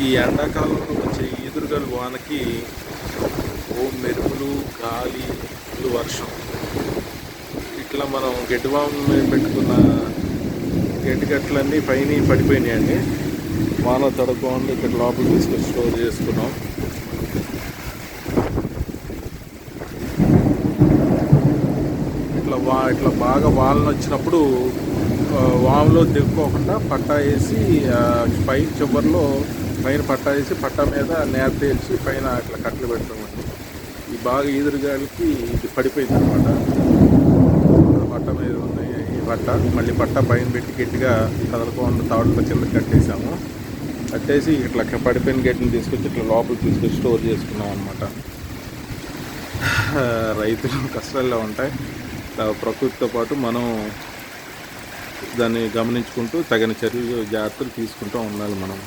ఈ ఎండాకాలంలో వచ్చే ఈదురుగాలి వానకి మెరుపులు, గాలి, వర్షం ఇట్లా మనం గడ్డివాము మీద పెట్టుకున్న గడ్డిగట్లన్నీ పైన పడిపోయినాయండి. వాన తడకుండా ఇక్కడ లోపల తీసుకొచ్చి స్టోర్ చేసుకున్నాం. ఇట్లా బాగా వానలు వచ్చినప్పుడు వాములో దిక్కుకోకుండా పట్టా వేసి పై చివరిలో పైన పట్టా వేసి పట్టా మీద నేత తేల్చి పైన అట్లా కట్టలు పెడతామండి. ఈ బాగా ఈదురుగాలికి ఇది పడిపోయింది అనమాట. పట్ట మీద ఉన్నాయి ఈ పట్ట, మళ్ళీ పట్ట పైన పెట్టి గట్టిగా కదలకుండా తాడుతో కింద కట్టేసాము. కట్టేసి ఇట్లా పడిపోయిన గడ్డిని తీసుకొచ్చి ఇట్లా లోపలికి తీసుకొచ్చి స్టోర్ చేసుకున్నాం అనమాట. రైతులు కష్టాల్లో ఉంటాయి. ప్రకృతితో పాటు మనం దాన్ని గమనించుకుంటూ తగిన చర్యలు, జాగ్రత్తలు తీసుకుంటూ ఉండాలి మనం.